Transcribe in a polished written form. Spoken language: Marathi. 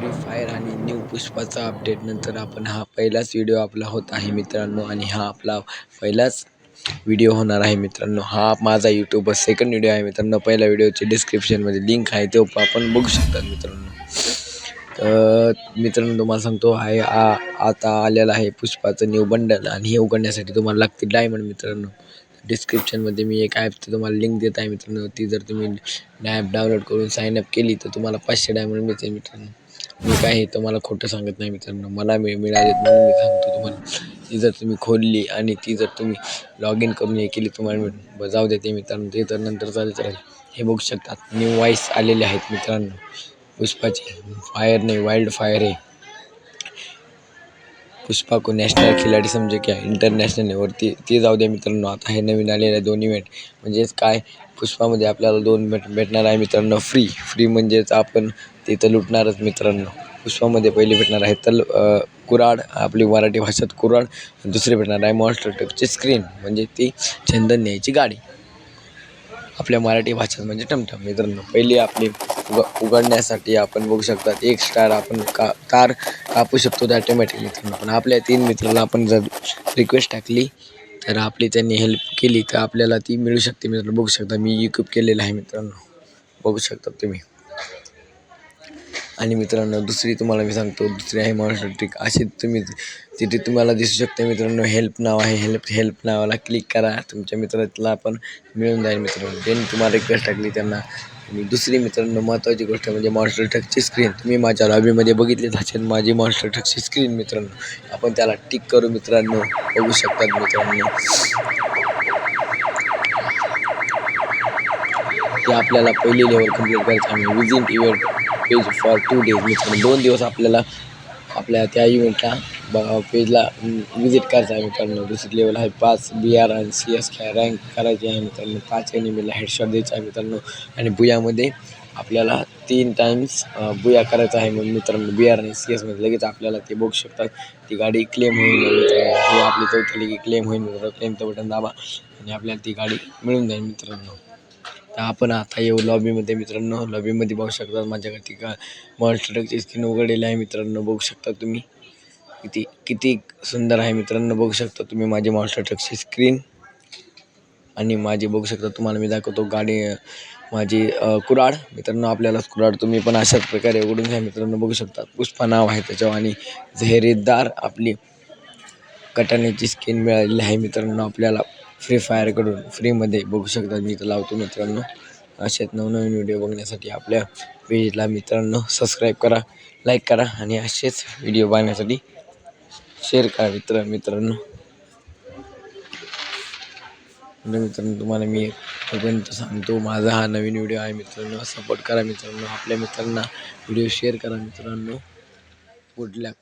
फ्री फायर आणि न्यू पुष्पाचा अपडेट नंतर आपण हा पहिलाच व्हिडिओ आपला होत आहे मित्रांनो. आणि हा आपला पहिलाच व्हिडिओ होणार आहे मित्रांनो. हा माझा यूट्यूबवर सेकंड व्हिडिओ आहे मित्रांनो. पहिल्या व्हिडिओची डिस्क्रिप्शनमध्ये लिंक आहे, तो आपण बघू शकता मित्रांनो. तर मित्रांनो तुम्हाला सांगतो आहे आता आलेला आहे पुष्पाचं न्यू बंडल, आणि हे उघडण्यासाठी तुम्हाला लागते डायमंड मित्रांनो. डिस्क्रिप्शनमध्ये मी एक ॲपची तुम्हाला लिंक देत आहे मित्रांनो. ती जर तुम्ही ॲप डाउनलोड करून साईनअप केली तर तुम्हाला 500 डायमंड मिळते मित्रांनो. मी काही तुम्हाला खोटं सांगत नाही मित्रांनो, मला मिळालेत म्हणून मी सांगतो तुम्हाला. ती जर तुम्ही खोलली आणि ती जर तुम्ही लॉग इन करून हे केली तुम्हाला जाऊ देते मित्रांनो. ते तर नंतर चालत राहील. हे बघू शकतात न्यू वॉइस आलेले आहेत मित्रांनो पुष्पाचे. फायर नाही, वाइल्ड फायर आहे. पुष्पा को नॅशनल खिलाडी समजे क्या, इंटरनॅशनल लेवलवरती ते जाऊ द्या मित्रांनो. आता हे नवीन आलेले 2 इव्हेंट म्हणजेच काय, पुष्पामध्ये आपल्याला 2 भेटणार आहे मित्रांनो. फ्री म्हणजेच आपण तिथं लुटणारच मित्रांनो. पुष्पामध्ये पहिले भेटणार आहे कुऱ्हाड, आपली मराठी भाषेत कुऱ्हाड. दुसरी भेटणार आहे मॉन्स्टर ट्रकची स्क्रीन, म्हणजे ती चंदन न्यायची गाडी आपल्या मराठी भाषेत म्हणजे टमटम मित्रांनो. पहिली आपली उघडण्यासाठी आपण बघू शकता 1 स्टार आपण तार कापू शकतो ऑटोमॅटिक मित्रांनो. पण आपल्या 3 मित्राला आपण जर रिक्वेस्ट टाकली तर आपली त्यांनी हेल्प केली तर आपल्याला ती मिळू शकते मित्रांनो. बघू शकता मी इक्विप केलेलं आहे मित्रांनो, बघू शकता तुम्ही. आणि मित्रांनो दुसरी तुम्हाला मी सांगतो, दुसरी आहे मॉन्स्टर ट्रिक. अशी तुम्ही तिथे तुम्हाला दिसू शकते मित्रांनो, हेल्प नाव आहे. हेल्प नावाला क्लिक करा, तुमच्या मित्राला पण मिळून जाईल मित्रांनो. ज्यांनी तुम्हाला रिक्वेस्ट टाकली त्यांना. आणि दुसरी मित्रांनो महत्त्वाची गोष्ट म्हणजे मॉन्स्टर ट्रकची स्क्रीन. तुम्ही माझ्या लॉबीमध्ये बघितलीच असेल माझी मॉन्स्टर ट्रकची स्क्रीन मित्रांनो. आपण त्याला टिक करू मित्रांनो, बघू शकतात मित्रांनो. ते आपल्याला पहिली लेवल कंप्लीट करायचं आहे. Visit event page for 2 days मित्रांनो. 2 दिवस आपल्याला आपल्या त्या इव्हेंटला पेजला विजिट करायचं आहे मित्रांनो. दुसरी लेवल आहे 5 BR आणि CS रँक करायची आहे मित्रांनो. 5 एनिमीला हेडशॉट द्यायचा आहे मित्रांनो. आणि बुयामध्ये आपल्याला 3 टाइम्स बुया करायचा आहे मित्रांनो. BR आणि CS लगेच आपल्याला ते बघू शकतात ती गाडी क्लेम होईल मित्रांनो. ही आपली चौथी की क्लेम होईल मित्रांनो. क्लेमचं बटन दाबा आणि आपल्याला ती गाडी मिळून जाईल मित्रांनो. तर आपण आता येऊ लॉबीमध्ये मित्रांनो. लॉबीमध्ये बघू शकता माझ्याकडे ती मॉन्स्टर ट्रकची स्क्रीन उघडलेली आहे मित्रांनो. बघू शकता तुम्ही किती सुंदर आहे मित्रांनो. बघू शकता तुम्ही माझी मॉन्स्टर ट्रकची स्क्रीन. आणि माझी बघू शकता तुम्हाला मी दाखवतो गाडी, माझी कुऱ्हाड मित्रांनो. आपल्याला कुऱ्हाड तुम्ही पण अशाच प्रकारे उघडून घ्या मित्रांनो. बघू शकता पुष्पा नाव आहे त्याच्यावर. आणि जहेरीदार आपली कटाण्याची स्किन मिळालेली आहे मित्रांनो आपल्याला फ्री फायरकडून फ्रीमध्ये. बघू शकता मी इथं लावतो मित्रांनो. असेच नवनवीन व्हिडिओ बघण्यासाठी आपल्या पेजला मित्रांनो सबस्क्राईब करा, लाईक करा, आणि असेच व्हिडिओ बघण्यासाठी शेअर करा मित्रांनो. तुम्हाला मी तोपर्यंत सांगतो, माझा हा नवीन व्हिडिओ आहे मित्रांनो. सपोर्ट करा मित्रांनो. आपल्या मित्रांना व्हिडिओ शेअर करा मित्रांनो. गुड लक.